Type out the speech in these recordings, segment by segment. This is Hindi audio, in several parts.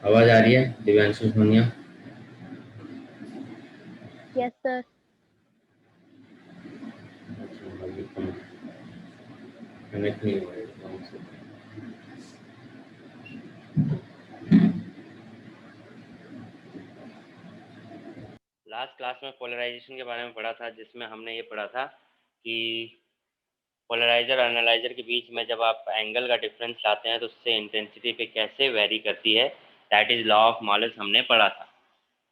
आवाज आ रही है दिव्यांशु सोनिया? Yes sir. अच्छा, अभी कनेक्ट नहीं हो रहा है हमसे। लास्ट क्लास में पोलराइजेशन के बारे में पढ़ा था, जिसमें हमने ये पढ़ा था कि पोलराइजर और एनालाइजर के बीच में जब आप एंगल का डिफरेंस लाते हैं तो उससे इंटेंसिटी पे कैसे वेरी करती है। That is law of Malus हमने पढ़ा था।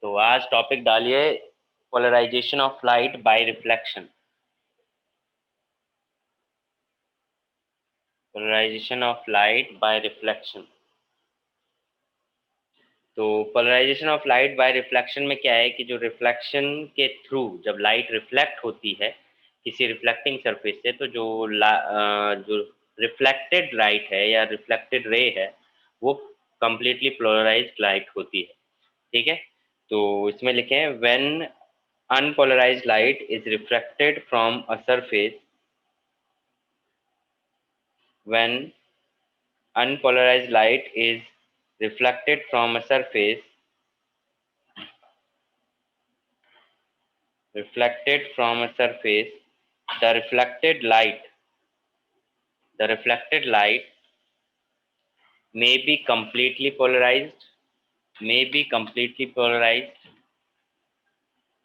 तो आज टॉपिक डालिए polarization of light by reflection. Polarization of light by reflection. तो polarization of light by reflection में क्या है कि जो रिफ्लेक्शन के थ्रू जब लाइट रिफ्लेक्ट होती है किसी रिफ्लेक्टिंग सरफेस से, तो जो रिफ्लेक्टेड लाइट है या रिफ्लेक्टेड रे है वो कंप्लीटली पोलराइज्ड लाइट होती है। ठीक है, तो इसमें लिखें when unpolarised light is reflected from a surface, when unpolarized light is reflected from a surface, reflected from a surface, the reflected light, the reflected light may be completely polarized, may be completely polarized,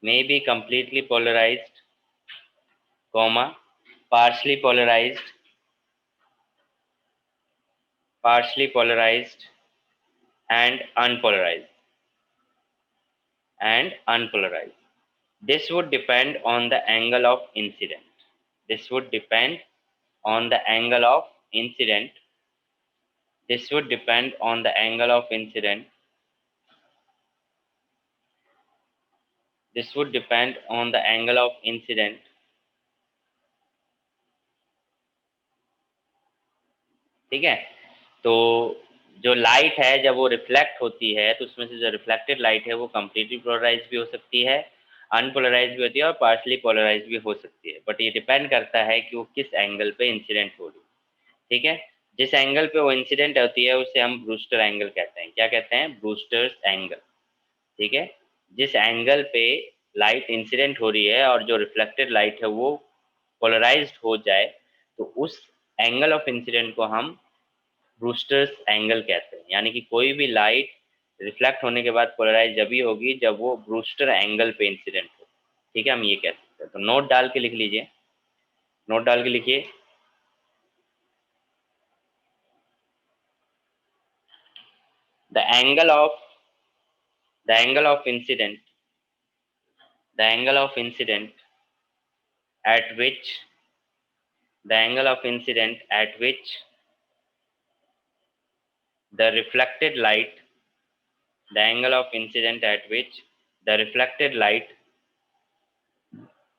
may be completely polarized, comma, partially polarized, partially polarized, and unpolarized, and unpolarized. This would depend on the angle of incident. This would depend on the angle of incident. This would depend on the angle of incident. This would depend on the angle of incident. ठीक है, तो जो लाइट है जब वो रिफ्लेक्ट होती है तो उसमें से जो रिफ्लेक्टेड लाइट है वो कंप्लीटली पोलराइज भी हो सकती है, अनपोलराइज भी होती है और पार्शली पोलराइज भी हो सकती है। बट ये डिपेंड करता है कि वो किस एंगल पे इंसिडेंट हो रही है। ठीक है, जिस एंगल पे वो इंसिडेंट होती है उसे हम ब्रूस्टर एंगल कहते हैं। क्या कहते हैं? Brewster's angle. ठीक है, जिस एंगल पे लाइट इंसिडेंट हो रही है और जो रिफ्लेक्टेड लाइट है वो पोलराइज्ड हो जाए तो उस एंगल ऑफ इंसिडेंट को हम ब्रूस्टर्स एंगल कहते हैं। यानी कि कोई भी लाइट रिफ्लेक्ट होने के बाद पोलराइज जब ही होगी जब वो ब्रूस्टर एंगल पे इंसिडेंट हो। ठीक है, हम ये कह सकते हैं। तो नोट डाल के लिख लीजिए, नोट डाल के लिखिए, the angle of the angle of incident, the angle of incident at which the angle of incident at which the reflected light, the angle of incident at which the reflected light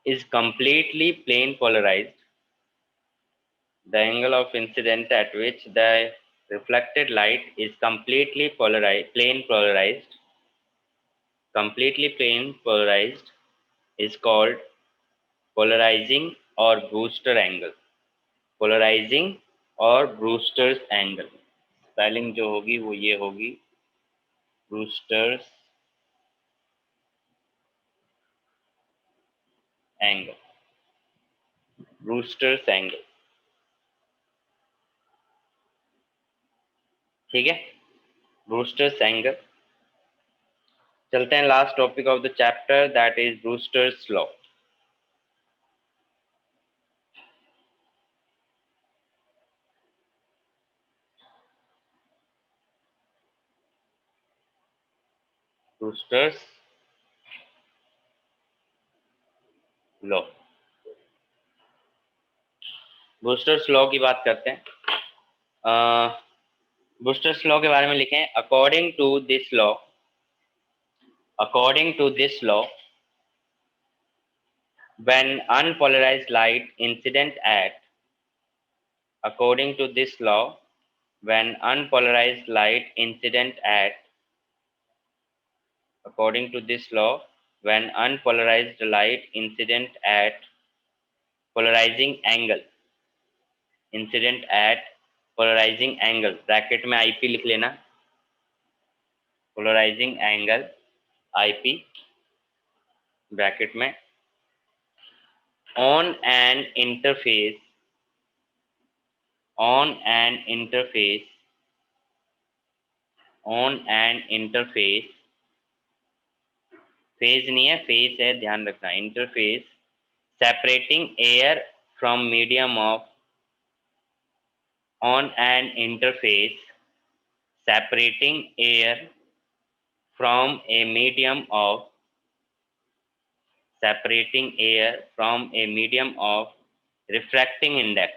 is completely plane polarized, the angle of incident at which the reflected light is completely polarized, plane polarized, completely plane polarized is called polarizing or Brewster angle, polarizing और Brewster's angle। स्पेलिंग जो होगी वो ये होगी, ब्रूस्टर्स एंगल, ब्रूस्टर्स एंगल। ठीक है, ब्रूस्टर्स एंगल। चलते हैं last topic of the chapter, that is Brewster's law. Brewster's law, Brewster's law की बात करते हैं। ब्रूस्टर्स लॉ के बारे में लिखें, according to this law, according to this law, when unpolarized light incident at, according to this law, when unpolarized light incident at, according to this law, when unpolarized light incident at polarizing angle, incident at polarizing angle, bracket में आईपी लिख लेना, पोलराइजिंग एंगल IP ब्रैकेट में on an interface on an interface phase नहीं है, फेस है, ध्यान रखना, interface separating air from medium of on an interface separating air from a medium of refracting index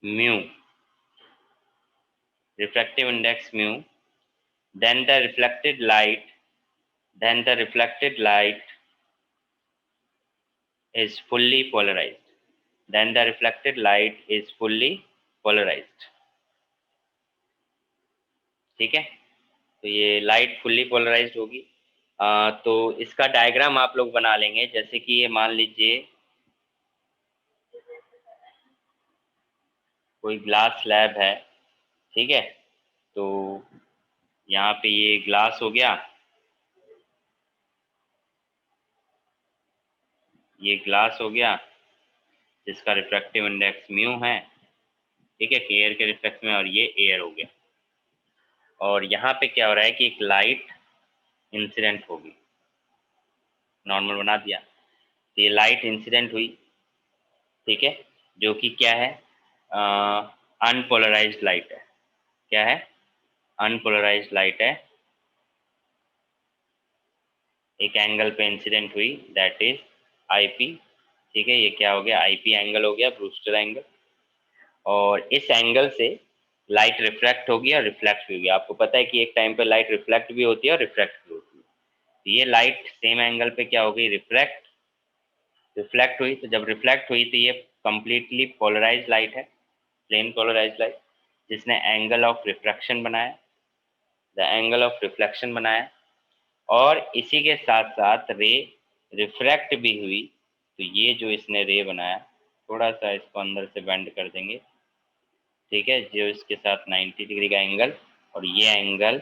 mu refractive index mu then the reflected light is fully polarized ठीक है। तो ये लाइट फुल्ली पोलराइज्ड होगी। तो इसका डायग्राम आप लोग बना लेंगे। जैसे कि ये मान लीजिए कोई ग्लास स्लैब है, ठीक है। तो यहाँ पे ये ग्लास हो गया, ये ग्लास हो गया जिसका रिफ्रैक्टिव इंडेक्स म्यू है, ठीक है, एयर के रिफ्लेक्ट में, और ये एयर हो गया। और यहाँ पे क्या हो रहा है कि एक लाइट इंसिडेंट होगी, नॉर्मल बना दिया, तो ये लाइट इंसिडेंट हुई, ठीक है, जो कि क्या है, अनपोलराइज्ड लाइट है। क्या है? अनपोलराइज्ड लाइट है, एक एंगल पे इंसिडेंट हुई, दैट इज IP, ठीक है। ये क्या हो गया, IP एंगल हो गया, ब्रूस्टर एंगल। और इस एंगल से लाइट रिफ्रैक्ट होगी और रिफ्लेक्ट भी होगी। आपको पता है कि एक टाइम पे लाइट रिफ्लेक्ट भी होती है और रिफ्रैक्ट भी होती है। तो ये लाइट सेम एंगल पे क्या हो गई, रिफ्लेक्ट हुई। तो जब रिफ्लेक्ट हुई तो ये कंप्लीटली पोलराइज्ड लाइट है, प्लेन पोलराइज्ड लाइट, जिसने एंगल ऑफ रिफ्रैक्शन बनाया, और इसी के साथ साथ रे रिफ्रैक्ट भी हुई। तो ये जो इसने रे बनाया, थोड़ा सा इसको अंदर से बेंड कर देंगे, ठीक है, जो इसके साथ 90 डिग्री का एंगल, और ये एंगल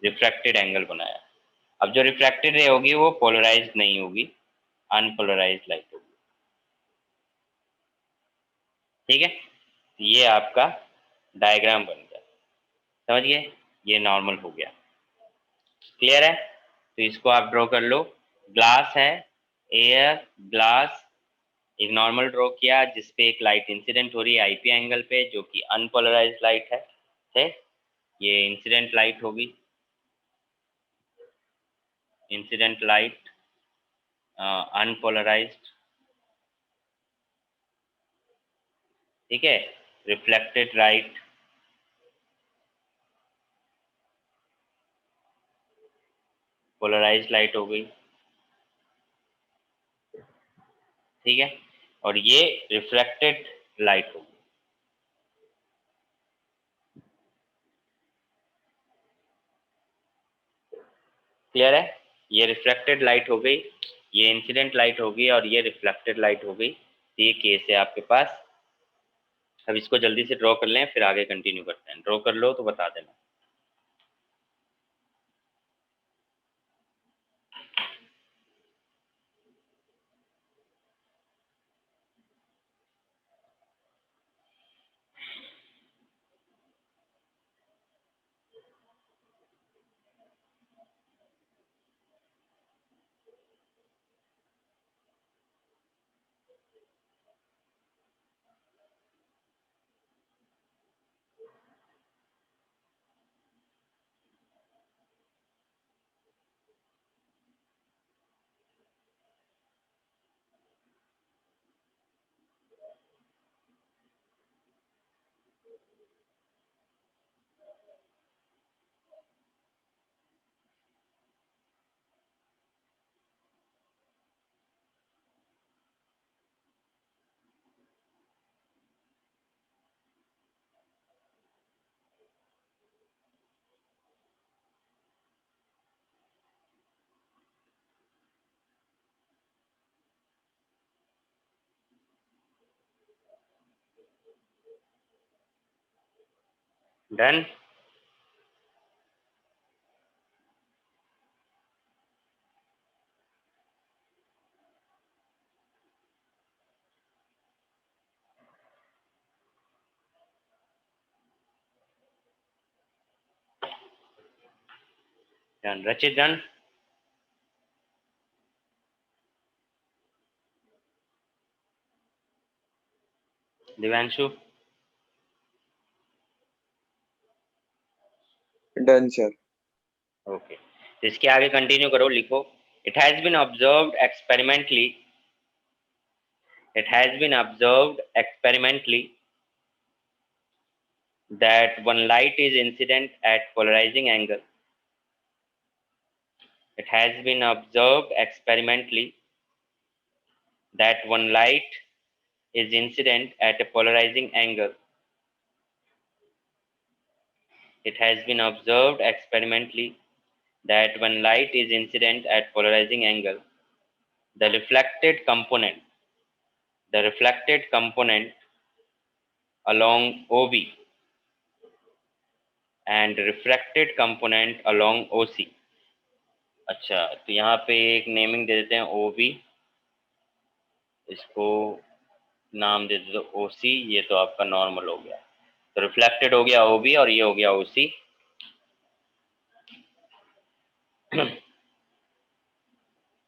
रिफ्रैक्टेड एंगल बनाया। अब जो रिफ्रैक्टेड रे होगी वो पोलराइज्ड नहीं होगी, अनपोलराइज्ड लाइट होगी, ठीक है। ये आपका डायग्राम बन गया, समझ गए, ये नॉर्मल हो गया, क्लियर है। तो इसको आप ड्रॉ कर लो। ग्लास है, एयर, ग्लास, एक नॉर्मल ड्रॉ किया जिसपे एक लाइट इंसिडेंट हो रही है IP एंगल पे, जो कि अनपोलराइज्ड लाइट है, ठीक। ये इंसिडेंट लाइट होगी, इंसिडेंट लाइट अनपोलराइज्ड, ठीक है। रिफ्लेक्टेड लाइट पोलराइज्ड लाइट हो गई, ठीक है। और ये रिफ्लेक्टेड लाइट होगी, क्लियर है। ये रिफ्लेक्टेड लाइट हो गई, ये इंसिडेंट लाइट होगी, और ये रिफ्लेक्टेड लाइट हो गई। तो ये केस है आपके पास। अब इसको जल्दी से ड्रॉ कर लें, फिर आगे कंटिन्यू करते हैं। ड्रॉ कर लो तो बता देना। Done. Done Rachit, done. Divyanshu? Done sir. Okay, तो इसके आगे कंटिन्यू करो, लिखो। It has been observed experimentally, it has been observed experimentally that one light is incident at polarizing angle. It has been observed experimentally that one light is incident at a polarizing angle. It has been observed experimentally that when light is incident at polarizing angle, the reflected component along OB and refracted component along OC. अच्छा, तो यहाँ पे एक नेमिंग दे देते हैं OB, इसको नाम दे देते OC, ये तो आपका नॉर्मल हो गया। तो रिफ्लेक्टेड हो गया OB और ये हो गया OC।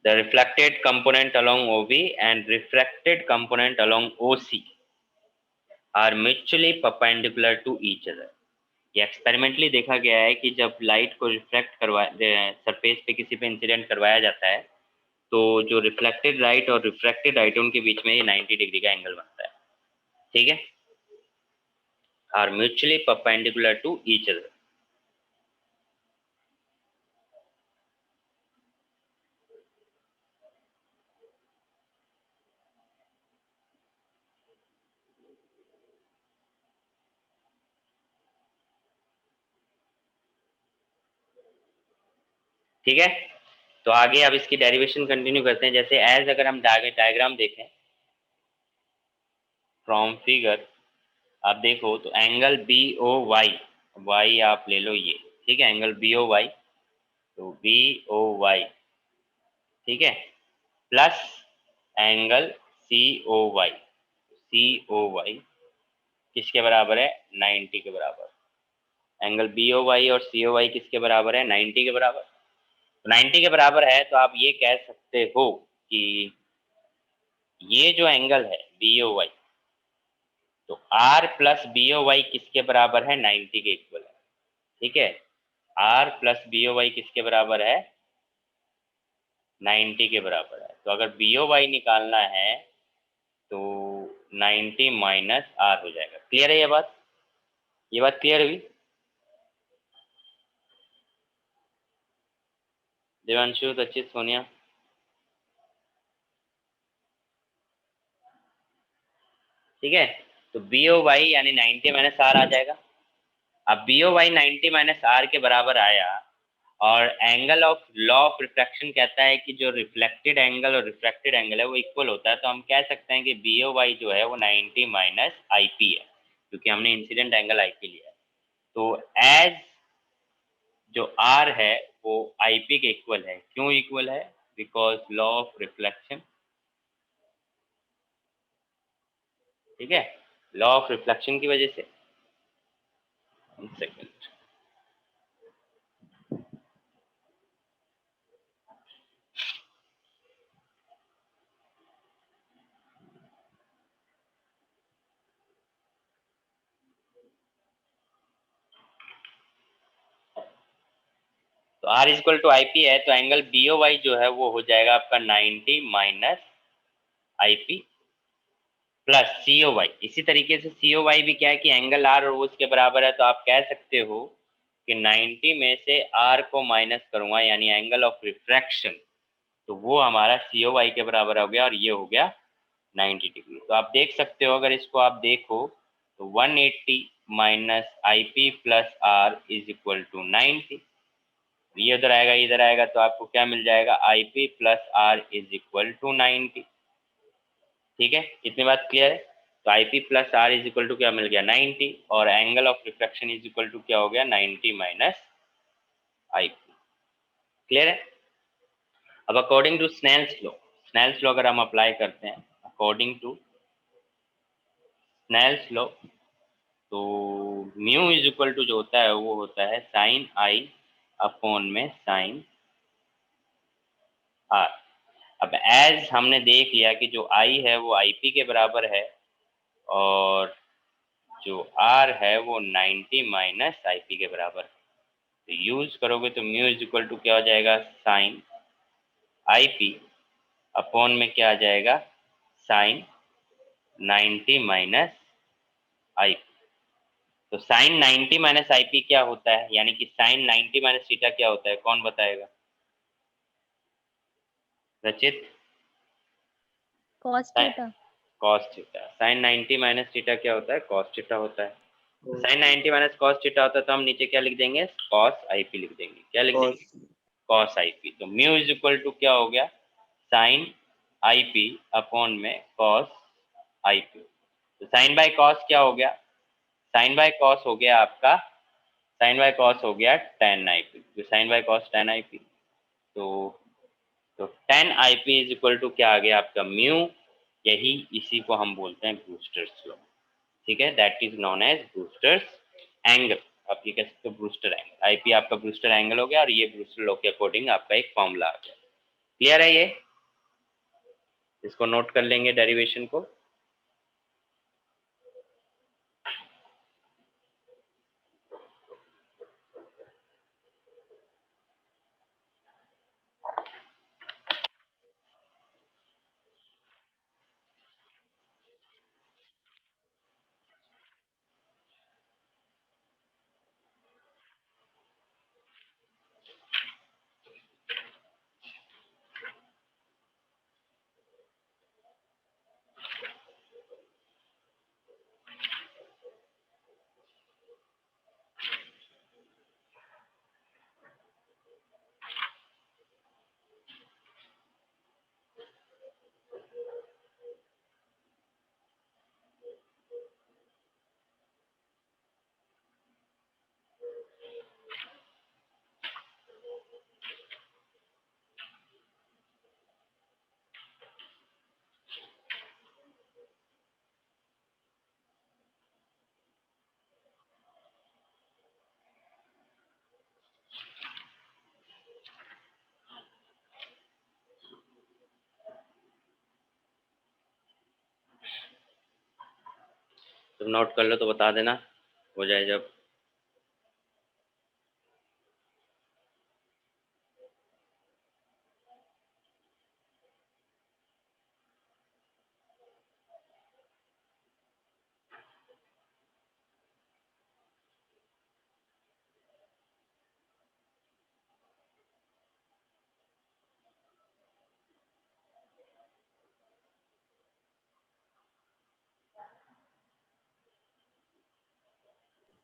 The reflected component along OB and refracted component along OC are mutually perpendicular to each other. ये एक्सपेरिमेंटली देखा गया है कि जब लाइट को रिफ्लेक्ट करवा सरफेस पे किसी पे इंसिडेंट करवाया जाता है, तो जो रिफ्लेक्टेड लाइट और रिफ्रैक्टेड लाइट उनके बीच में ये 90 डिग्री का एंगल बनता है। ठीक है, are mutually perpendicular to each other. ठीक है, तो आगे अब इसकी डेरिवेशन कंटिन्यू करते हैं। जैसे एज अगर हम डायग्राम देखें फ्रॉम फिगर, आप देखो तो angle B O Y, Y आप ले लो ये, ठीक है, एंगल बी ओ वाई, तो बी ओ वाई, ठीक है, plus angle C O Y, C O Y किसके बराबर है? 90 के बराबर। एंगल बी ओ वाई और सी ओ वाई किसके बराबर है? 90 के बराबर। तो 90 के बराबर है तो आप ये कह सकते हो कि ये जो एंगल है बी ओ वाई, तो R plus B O Y किसके बराबर है? 90 के इक्वल है। ठीक है, R plus B O Y किसके बराबर है? 90 के बराबर है। तो अगर बी ओ वाई निकालना है तो 90 माइनस आर हो जाएगा। क्लियर है ये बात? ये बात क्लियर हुई? देवांशु, रचित, सोनिया? ठीक है, तो बी ओ वाई यानी 90 माइनस आर आ जाएगा। अब B O Y 90 minus R के बराबर आया, और angle of law of refraction कहता है कि जो रिफ्लेक्टेड एंगल और रिफ्रैक्टेड एंगल है वो इक्वल होता है। तो हम कह सकते हैं कि बी ओ वाई जो है वो 90 माइनस आई पी है, क्योंकि हमने इंसिडेंट एंगल आई पी लिया है। तो एज जो आर है वो आई पी के इक्वल है। क्यों इक्वल है? Because law of reflection. ठीक है, लॉ ऑफ रिफ्लेक्शन की वजह से। सेकंड, तो R equal to I P है, तो एंगल बी ओ वाई जो है वो हो जाएगा आपका 90 minus I P plus C O Y. इसी तरीके से सी ओ वाई भी क्या है कि एंगल आर और उसके बराबर है, तो आप कह सकते हो कि 90 में से आर को माइनस करूंगा यानी एंगल ऑफ रिफ्रैक्शन, तो वो हमारा सी ओ वाई के बराबर हो गया, और ये हो गया 90 डिग्री। तो आप देख सकते हो, अगर इसको आप देखो तो 180 minus I P plus R is equal to 90। ये उधर आएगा, इधर आएगा, तो आपको क्या मिल जाएगा? I P plus R is equal to 90। ठीक है, इतनी बात क्लियर है? तो IP plus R is equal to क्या मिल गया 90, और angle of reflection is equal to क्या हो गया 90 माइनस IP। क्लियर है? अब अकॉर्डिंग टू स्नेल्स लॉ अगर हम अप्लाई करते हैं, अकॉर्डिंग टू स्नेल्स लॉ, तो म्यू इज इक्वल टू जो होता है वो होता है साइन आई अपॉन में साइन आर। अब एज हमने देख लिया कि जो आई है वो आईपी के बराबर है, और जो आर है वो 90 माइनस आईपी के बराबर। तो यूज करोगे तो म्यू इज इक्वल टू क्या हो जाएगा साइन आईपी अपॉन में क्या आ जाएगा साइन 90 माइनस आईपी। तो साइन 90 माइनस आईपी क्या होता है, यानी कि साइन 90 माइनस थीटा क्या होता है, कौन बताएगा? Rachit? Cos theta. Cos theta. Sine 90 minus theta क्या होता है? कॉस थीटा होता है। साइन 90 माइनस कॉस थीटा होता है, तो हम नीचे क्या लिख देंगे? कॉस आईपी लिख देंगे। क्या लिख देंगे? Cos IP. तो म्यू इज इक्वल टू क्या हो गया साइन आईपी अपॉन में कॉस आईपी। तो साइन बाय कॉस क्या हो गया? साइन बाय कॉस हो गया आपका, साइन बाय कॉस हो गया टेन आईपी। तो sine by cos tan I P, तो tan I P is equal to क्या आ गया आपका म्यू। यही इसी को हम बोलते हैं ब्रूस्टर्स लॉ। ठीक है, that is known as Brewster's angle. आप ये कह सकते हो ब्रूस्टर एंगल। आईपी आपका ब्रूस्टर एंगल हो गया, और ये ब्रूस्टर लॉ के अकॉर्डिंग आपका एक फॉर्मूला आ गया। क्लियर है? ये इसको नोट कर लेंगे डेरिवेशन को। तुम नोट कर लो तो बता देना, हो जाए जब।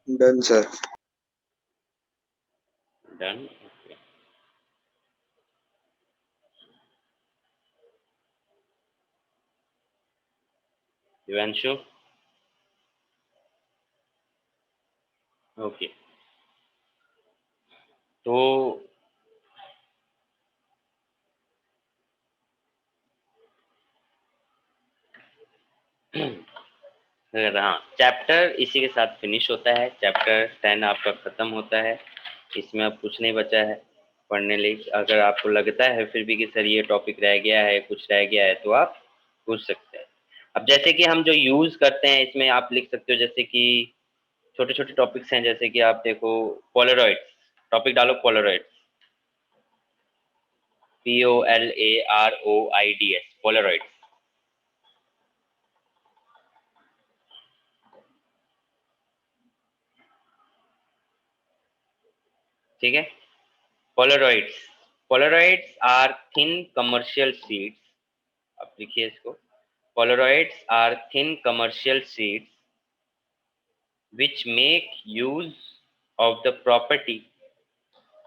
Done sir. Done. Divyanshu? Okay, तो हाँ, चैप्टर इसी के साथ फिनिश होता है। चैप्टर 10 आपका खत्म होता है। इसमें अब कुछ नहीं बचा है पढ़ने लिए। अगर आपको लगता है फिर भी कि सर ये टॉपिक रह गया है, कुछ रह गया है, तो आप पूछ सकते हैं। अब जैसे कि हम जो यूज करते हैं इसमें आप लिख सकते हो, जैसे कि छोटे छोटे टॉपिक्स हैं, जैसे कि आप देखो पोलरॉइड्स। टॉपिक डालो पोलरॉइड्स, POLAROIDS, पोलरॉइड्स। ठीक है, polaroids. Polaroids are thin commercial sheets. आप लिखिए इसको, polaroids are thin commercial sheets which make use of the property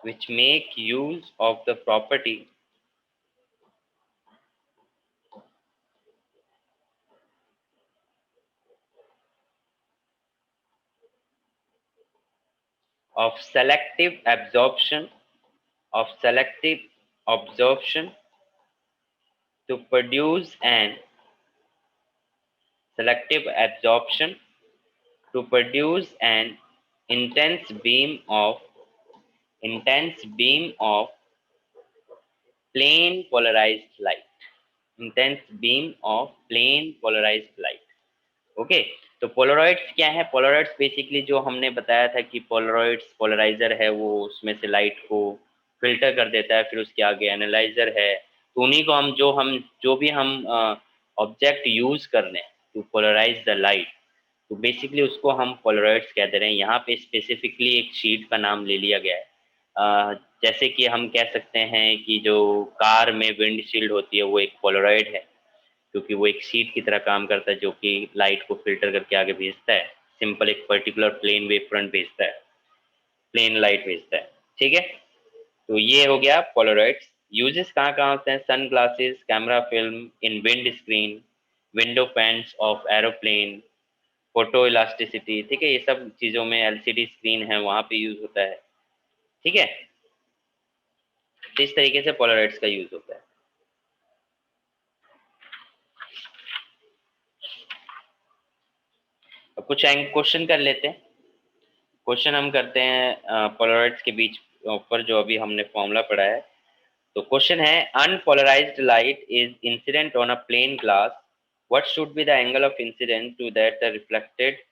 which make use of the property of selective absorption to produce an selective absorption to produce an intense beam of plane polarized light. intense beam of plane polarized light. Okay, तो पोलरॉइड्स क्या है? पोलरॉइड्स बेसिकली जो हमने बताया था कि पोलरॉइड्स पोलराइजर है, वो उसमें से लाइट को फिल्टर कर देता है, फिर उसके आगे एनालाइजर है। तो उन्हीं को जो भी हम ऑब्जेक्ट यूज कर रहे हैं टू पोलराइज द लाइट, तो बेसिकली उसको हम पोलरॉइड्स कहते हैं। यहाँ पे स्पेसिफिकली एक शीट का नाम ले लिया गया है। जैसे कि हम कह सकते हैं कि जो कार में विंडशील्ड होती है वो एक पोलरॉइड है, क्योंकि वो एक शीट की तरह काम करता है जो कि लाइट को फिल्टर करके आगे भेजता है। सिंपल एक पर्टिकुलर प्लेन वेव फ्रंट भेजता है, प्लेन लाइट भेजता है। ठीक है, तो ये हो गया पोलरॉइड्स। यूजेस कहाँ कहाँ होते हैं? Sunglasses, camera film, in windscreen, window panes of aeroplane, photoelasticity. ठीक है, ये सब चीज़ों में एलसीडी स्क्रीन है वहाँ पे यूज होता है। ठीक है, तो इस तरीके से पोलरॉइड्स का यूज होता है। अब कुछ क्वेश्चन कर लेते हैं। क्वेश्चन हम करते हैं पोलरॉइड्स के बीच ऊपर जो अभी हमने फॉर्मूला पढ़ा है। तो क्वेश्चन है, unpolarised light is incident on a plane glass, what should be the angle of incidence to that the reflected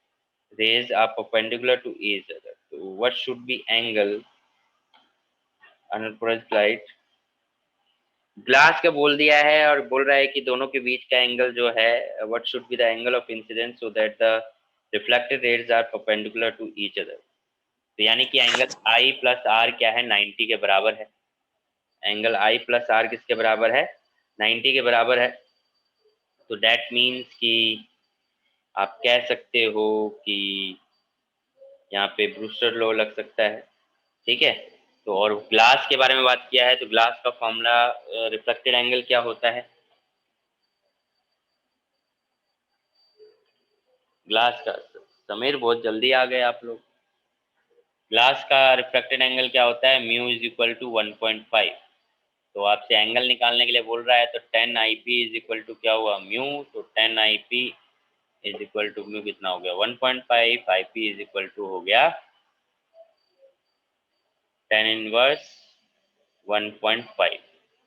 rays are perpendicular to each other? So what should be angle unpolarized light? Glass का बोल दिया है और बोल रहा है कि दोनों के बीच का एंगल जो है, what should be the angle of incidence so that the reflected rays are perpendicular to each other. तो यानी कि एंगल आई प्लस आर क्या है? 90 के बराबर है। एंगल आई प्लस आर किसके बराबर है? 90 के बराबर है। तो दैट मीन्स कि आप कह सकते हो कि यहाँ पे ब्रूस्टर लॉ लग सकता है। ठीक है, तो और ग्लास के बारे में बात किया है तो ग्लास का फॉर्मूला रिफ्लेक्टेड एंगल क्या होता है? ग्लास का, समीर बहुत जल्दी आ गए आप लोग। ग्लास का रिफ्लेक्टेड एंगल क्या होता है? Mu is equal to 1.5। तो आपसे एंगल निकालने के लिए बोल रहा है, तो 10 I P is equal to क्या हुआ? म्यू। तो 10 I P is equal to mu कितना हो गया? 1.5। I P is equal to हो गया 10 इनवर्स 1.5।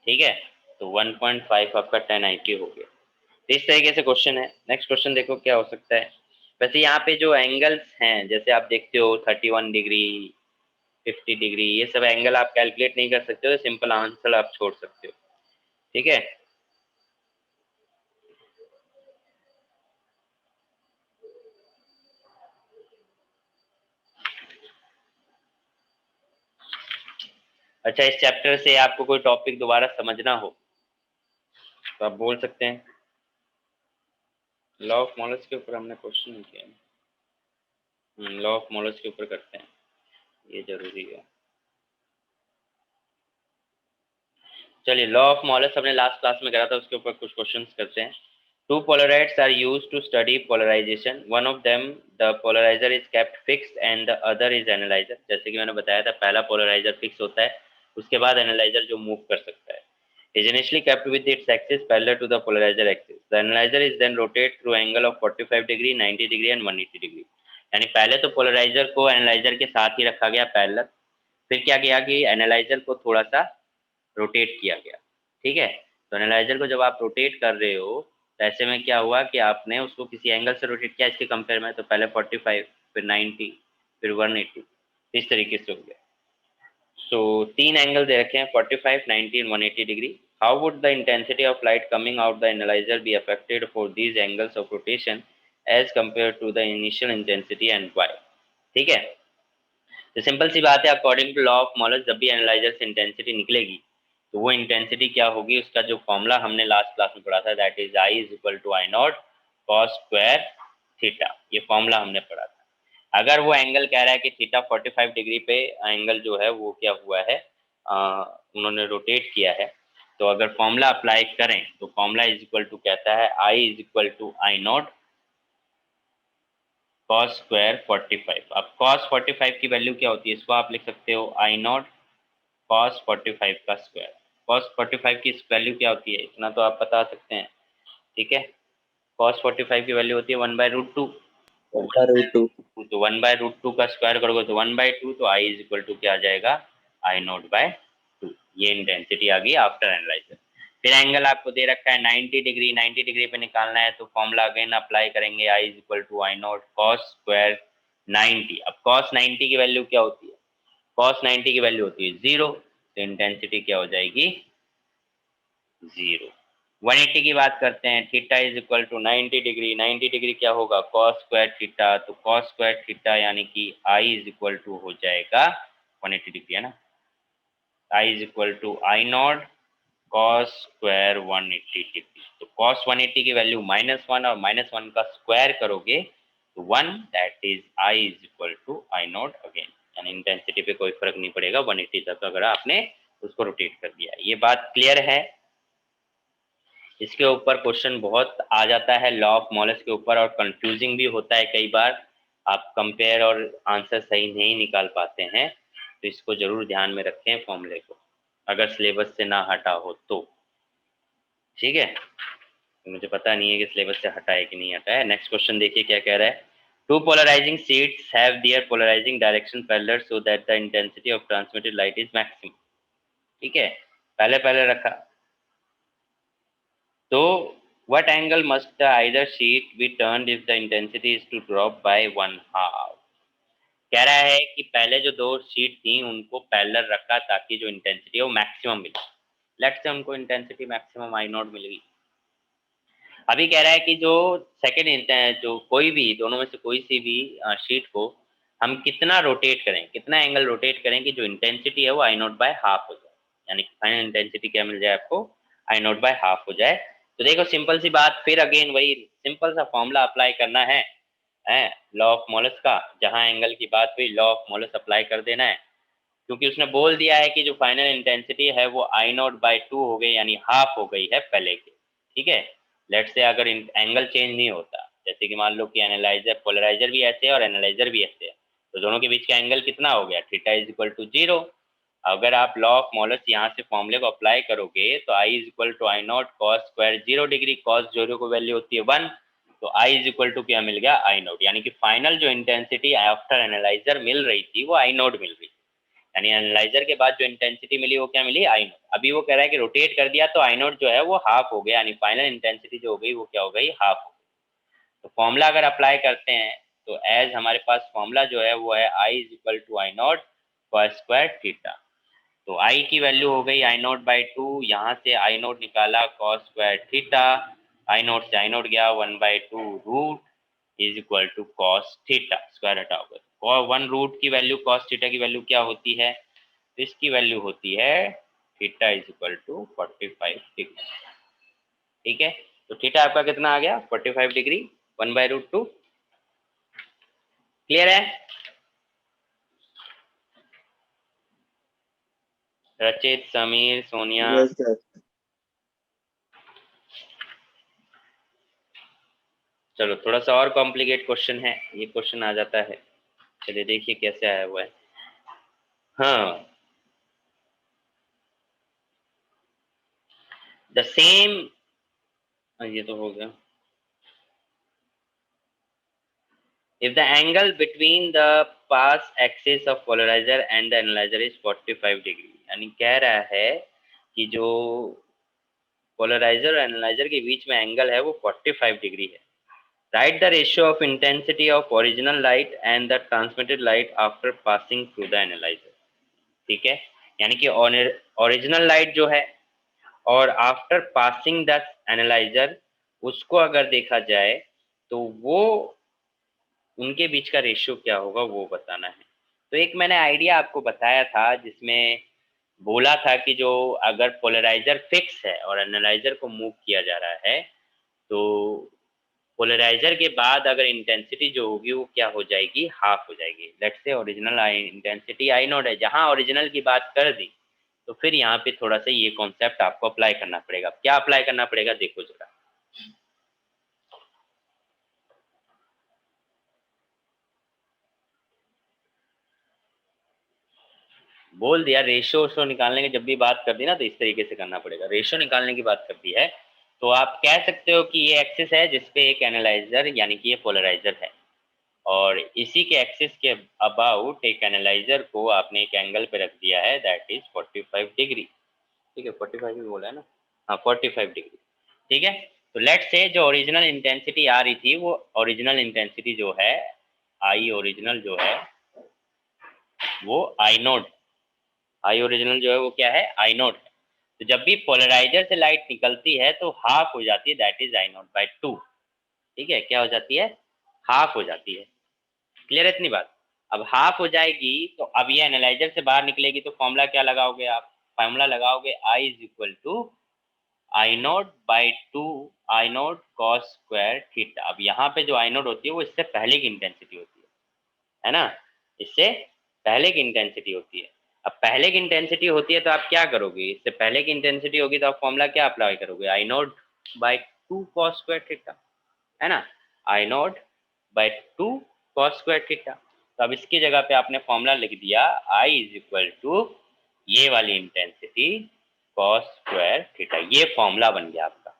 ठीक है, तो 1.5 आपका 10 आई पी हो गया। तो इस तरीके से क्वेश्चन है। नेक्स्ट क्वेश्चन देखो क्या हो सकता है। वैसे यहाँ पे जो एंगल्स हैं, जैसे आप देखते हो 31 डिग्री, 50 डिग्री, ये सब एंगल आप कैलकुलेट नहीं कर सकते हो, सिंपल आंसर आप छोड़ सकते हो। ठीक है, अच्छा इस चैप्टर से आपको कोई टॉपिक दोबारा समझना हो तो आप बोल सकते हैं। लॉ ऑफ मोलस के ऊपर हमने क्वेश्चन किया है, लॉ ऑफ मोलस के ऊपर करते हैं, ये जरूरी है। चलिए, लॉ ऑफ मोलस हमने लास्ट क्लास में करा था, उसके ऊपर कुछ क्वेश्चंस करते हैं। Two polarities are used to study polarization. One of them, the polarizer is kept fixed and the other is analyzer. जैसे कि मैंने बताया था, पहला पोलराइजर फिक्स होता है, उसके बाद एनालाइजर जो मूव कर सकता है। Is initially kept with its axis parallel to the polarizer axis. The analyzer is then rotated through angle of 45 degree, 90 degree and 180 degree. यानी पहले तो पोलराइजर को एनालाइजर के साथ ही रखा गया पैरेलल, फिर क्या किया कि एनालाइजर को थोड़ा सा रोटेट किया गया। ठीक है, तो एनालाइजर को जब आप रोटेट कर रहे हो तो ऐसे में क्या हुआ कि आपने उसको किसी एंगल से रोटेट किया इसके कंपेयर में, तो पहले 45, फिर 90, फिर 180, इस तरीके से हो गया। सो तीन एंगल दे रखे हैं, 45, 90 and 180 degree. How would the intensity of light coming out the analyser be affected for these angles of rotation as compare to the initial intensity and why? ठीक है, तो सिंपल सी बात है, according to law of Malus जब भी एनालाइजर से इंटेंसिटी निकलेगी तो वो इंटेंसिटी क्या होगी, उसका जो फॉर्मूला हमने लास्ट क्लास में पढ़ा था, that is I is equal to I not cos square theta. ये फॉर्मूला हमने पढ़ा था। अगर वो एंगल कह रहा है कि थीटा 45 डिग्री पे एंगल जो है वो क्या हुआ है, उन्होंने रोटेट किया है, तो अगर फॉर्मूला अप्लाई करें तो फॉर्मूला इज इक्वल टू कहता है I is equal to I naught cos square 45। अब cos 45 की वैल्यू क्या होती है, इसको आप लिख सकते हो आई नॉट cos 45 का स्क्वायर। cos 45 की वैल्यू क्या होती है, इतना तो आप बता सकते हैं, ठीक है। cos 45 की वैल्यू होती है 1/√2। √2। तो 1/√2 का स्क्वायर करोगे तो 1/2, तो आई इज इक्वल टू क्या आ जाएगा, I0/2। ये इंटेंसिटी आ गई आफ्टर एनालाइजर। फिर एंगल आपको दे रखा है 90 डिग्री, 90 डिग्री पे निकालना है तो फॉर्मूला अगेन अप्लाई करेंगे, I is equal to I0 cos square 90। अब cos 90 की वैल्यू क्या होती है, cos 90 की वैल्यू होती है 0, तो इंटेंसिटी क्या हो जाएगी 0। 180 की बात करते हैं, theta is equal to 90 degree, 90 degree क्या होगा cos स्क्वायर थीटा, तो cos स्क्वायर थीटा यानी कि आई इज इक्वल टू हो जाएगा 180 डिग्री, है ना, I is equal to I0 cos square 180 degree. तो cos 180 की वैल्यू -1 और -1 का स्क्वायर करोगे तो 1, that is I is equal to I0 again, यानी इंटेंसिटी पे कोई फर्क नहीं पड़ेगा 180 तक अगर आपने उसको रोटेट कर दिया। ये बात क्लियर है। इसके ऊपर क्वेश्चन बहुत आ जाता है लॉ ऑफ मोलस के ऊपर, और कंफ्यूजिंग भी होता है कई बार, आप कंपेयर और आंसर सही नहीं निकाल पाते हैं, तो इसको जरूर ध्यान में रखें फॉर्मूले को, अगर सिलेबस से ना हटा हो तो, ठीक है। मुझे पता नहीं है कि सिलेबस से हटा है कि नहीं हटा है। नेक्स्ट क्वेश्चन देखिए क्या कह रहा है, two polarising sheets have their polarising direction parallel so that the intensity of transmitted light is maximum, ठीक है, पहले पहले रखा। तो what angle must the either sheet be turned if the intensity is to drop by 1/2? कह रहा है कि पहले जो दो शीट थी उनको पैरेलल रखा ताकि जो इंटेंसिटी है वो मैक्सिमम मिले। लेट्स से उनको इंटेंसिटी मैक्सिमम आई नॉट मिल गई। अभी कह रहा है कि जो सेकेंड जो कोई भी दोनों में से कोई सी भी शीट को हम कितना रोटेट करें, कितना एंगल रोटेट करें कि जो इंटेंसिटी है वो I0/2 हो जाए, यानी कि फाइनल इंटेंसिटी क्या मिल जाए आपको, I0/2 हो जाए। तो देखो सिंपल सी बात, फिर अगेन वही सिंपल सा फॉर्मूला अप्लाई करना है लॉ ऑफ मोलस का, जहां एंगल की बात हुई लॉ ऑफ मोलस अप्लाई कर देना है, क्योंकि उसने बोल दिया है कि जो फाइनल इंटेंसिटी है वो I0/2 हो गई, यानी हाफ हो गई है पहले के, ठीक है। लेट से अगर एंगल चेंज नहीं होता, जैसे कि मान लो कि एनालाइजर पोलराइजर भी ऐसे है और एनालाइजर भी ऐसे है, तो दोनों के बीच का एंगल कितना हो गया, थीटा इज इक्वल टू 0। अगर आप लॉ ऑफ मोलस यहाँ से फॉर्मूले को अप्लाई करोगे तो I is equal to I0 cos square 0 degree, cos 0 को वैल्यू होती है 1, तो आई इज इक्वल टू क्या मिल गया I0, यानी कि फाइनल जो इंटेंसिटी आफ्टर एनालाइजर मिल रही थी वो I0 मिल रही, यानी एनालाइजर के बाद जो इंटेंसिटी मिली वो क्या मिली I0। अभी वो कह रहा है कि रोटेट कर दिया तो I0 जो है वो हाफ हो गया, यानी फाइनल इंटेंसिटी जो हो गई वो क्या हो गई, हाफ हो गई। तो फॉर्मूला अगर अप्लाई करते हैं तो एज हमारे पास फॉर्मूला जो है वो है I is equal to I0 cos square theta. तो आई की वैल्यू हो गई I0/2, यहाँ से I0 निकाला cos स्क्वायर थीटा, I0 से I0 गया 1/2 root is equal to cos theta, square हटाओगे और 1 रूट की वैल्यू cos थीटा की वैल्यू क्या होती है, तो इसकी वैल्यू होती है theta is equal to 45 degree, ठीक है। तो थीटा आपका कितना आ गया 45 डिग्री 1/√2, क्लियर है। रचित, समीर, सोनिया, यस सर। चलो थोड़ा सा और कॉम्प्लिकेट क्वेश्चन है, ये क्वेश्चन आ जाता है, चलिए देखिए कैसे आया हुआ है। हाँ, द सेम, ये तो हो गया, if the angle between the pass axis of polarizer and the analyzer is 45 degree, यानी कह रहा है कि जो पोलराइजर और एनालाइजर के बीच में एंगल है वो 45 डिग्री है। Right the ratio of intensity of original light and the transmitted light after passing through the analyser, ठीक है, यानी कि ओरिजिनल लाइट जो है और आफ्टर पासिंग द एनालाइजर उसको अगर देखा जाए तो वो उनके बीच का रेशियो क्या होगा वो बताना है। तो एक मैंने आइडिया आपको बताया था जिसमें बोला था कि जो अगर पोलराइजर फिक्स है और एनालाइजर को मूव किया जा रहा है तो पोलराइजर के बाद अगर इंटेंसिटी जो होगी वो क्या हो जाएगी, हाफ हो जाएगी। Let's say original intensity I0 है, जहां ओरिजिनल की बात कर दी तो फिर यहाँ पे थोड़ा सा ये कॉन्सेप्ट आपको अप्लाई करना पड़ेगा। क्या अप्लाई करना पड़ेगा देखो जरा, बोल दिया रेशियो उसको निकालने की जब भी बात कर दी ना तो इस तरीके से करना पड़ेगा। रेशियो निकालने की बात कर दी है तो आप कह सकते हो कि ये एक्सिस है जिसपे एक एनालाइजर यानी कि ये पोलराइजर है, और इसी के एक्सिस के अबाउट एक एनालाइजर को आपने एक एंगल पे रख दिया है, दैट इज 45 डिग्री। ठीक है, 45 भी बोला है ना, हाँ 45 डिग्री। ठीक है, तो लेट्स से जो ओरिजिनल इंटेंसिटी आ रही थी वो ओरिजिनल इंटेंसिटी जो है आई ओरिजिनल जो है वो आई नोट, आई ओरिजिनल जो है वो क्या है, आई नोट है। तो जब भी पोलराइजर से लाइट निकलती है तो हाफ हो जाती है, that is I naught by to. ठीक है, क्या हो जाती है, हाफ हो जाती है। क्लियर है इतनी बात। अब हाफ हो जाएगी तो अब ये एनालाइजर से बाहर निकलेगी तो फॉर्मूला क्या लगाओगे आप, फॉर्मूला लगाओगे I is equal to I naught by two I naught cos square theta. अब यहाँ पे जो आई नोट होती है वो इससे पहले की इंटेंसिटी होती है ना, इससे पहले की इंटेंसिटी होती है। अब पहले की इंटेंसिटी होती है तो आप क्या करोगे, इससे पहले की इंटेंसिटी होगी तो आप फॉर्मूला क्या अप्लाई करोगे, I naught by two cos square theta, है ना, I naught by two cos square theta. तो अब इसकी जगह पे आपने फॉर्मूला लिख दिया आई इज इक्वल टू ये वाली इंटेंसिटी कॉस स्क्वायर थीटा, ये फॉर्मूला बन गया आपका।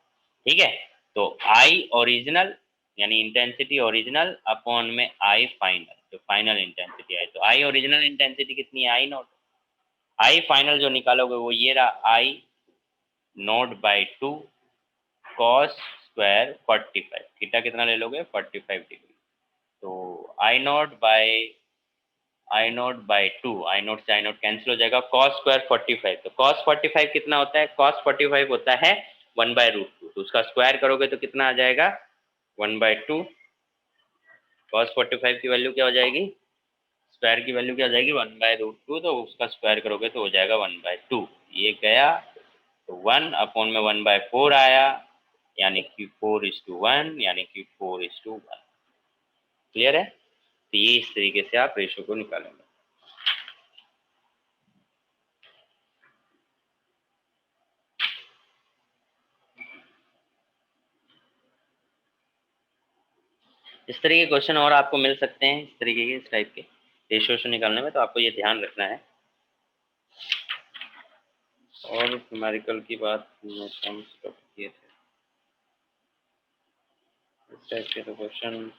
ठीक है, तो आई ओरिजिनल यानी इंटेंसिटी ओरिजिनल अपॉन में आई फाइनल, जो फाइनल इंटेंसिटी आई, तो आई ओरिजिनल इंटेंसिटी कितनी है, आई नोट। आई फाइनल जो निकालोगे वो ये रहा, I naught by two cos square 45, theta कितना ले लोगे 45 डिग्री। तो आई नोट आई नोट से आई नोट कैंसिल हो जाएगा, कॉस स्क्वायर 45, तो कॉस 45 कितना होता है, कॉस 45 होता है 1/√2, तो उसका स्क्वायर करोगे तो कितना आ जाएगा 1/2। कॉस 45 की वैल्यू क्या हो जाएगी, स्क्वायर की वैल्यू क्या हो जाएगी 1/√2, तो उसका स्क्वायर करोगे तो हो जाएगा 1/2, ये गया तो 1 में 1/4 आया, यानी कि 4:1, यानी कि 4:1। क्लियर है, तो ये इस तरीके से आप रेशो को निकालेंगे। इस तरह के क्वेश्चन और आपको मिल सकते हैं, इस तरीके के, इस टाइप के रेशो निकालने में, तो आपको ये ध्यान रखना है। और न्यूमेरिकल की बात किए थे इस टाइप के तो क्वेश्चन,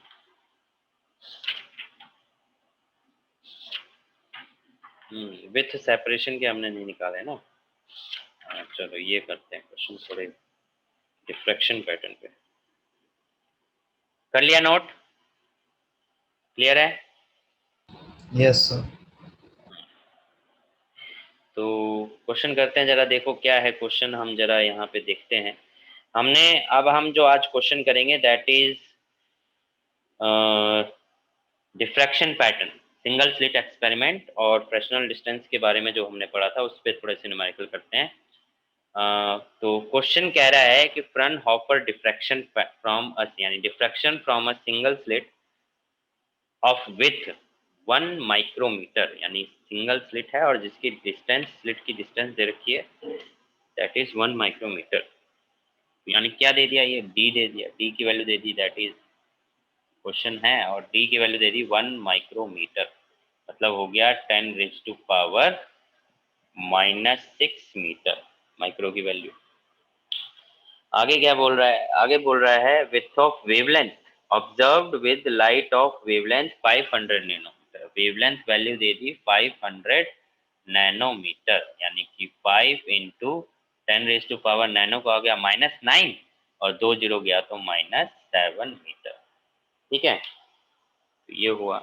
विथ सेपरेशन के हमने नहीं निकाले ना। चलो ये करते हैं क्वेश्चन थोड़े डिफ्रैक्शन पैटर्न पे। कर लिया नोट, क्लियर है। Yes sir. तो क्वेश्चन करते हैं, जरा देखो क्या है क्वेश्चन, हम जरा यहाँ पे देखते हैं। हमने अब हम जो आज क्वेश्चन करेंगे that is diffraction pattern, single slit experiment और फ्रैक्शनल डिस्टेंस के बारे में जो हमने पढ़ा था उस पर थोड़े से न्यूमेरिकल करते हैं। तो क्वेश्चन कह रहा है कि फ्रनहोफर डिफ्रैक्शन फ्रॉम अ यानी diffraction from a single slit of width 1 micrometre, यानी सिंगल स्लिट है और जिसकी डिस्टेंस, स्लिट की डिस्टेंस दे रखी है दैट इज 1 माइक्रोमीटर। यानी क्या दे दिया, ये डी दे दिया, डी की वैल्यू दे दी, दैट इज क्वेश्चन है, और डी की वैल्यू दे दी 1 माइक्रोमीटर, मतलब हो गया 10⁻⁻⁻6 मीटर, माइक्रो की वैल्यू। आगे क्या बोल रहा है, आगे बोल रहा है width of wavelength observed with light of wavelength 500 nanometre, wavelength value दे दी 500 नैनोमीटर, यानी कि 5 इंटू 10⁻⁻, नैनो को आ गया -9 और 2 जीरो गया तो -7 मीटर। ठीक है, तो ये हुआ।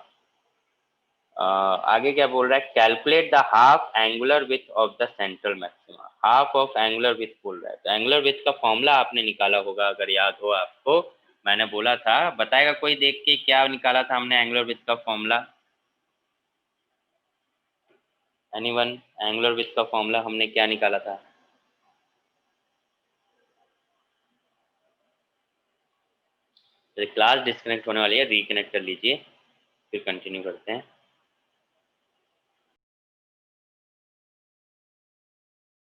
आगे क्या बोल रहा है, calculate the half angular width of the central maxima, half of angular width बोल रहा है, तो एंगुलर विथ का फॉर्मूला आपने निकाला होगा अगर याद हो आपको, मैंने बोला था, बताएगा कोई देख के क्या निकाला था हमने एंगुलर विथ का फॉर्मूला, एनीवन, एंगुलर विथ का फॉर्मूला हमने क्या निकाला था। क्लास डिस्कनेक्ट होने वाली है, रिकनेक्ट कर लीजिए फिर कंटिन्यू करते हैं।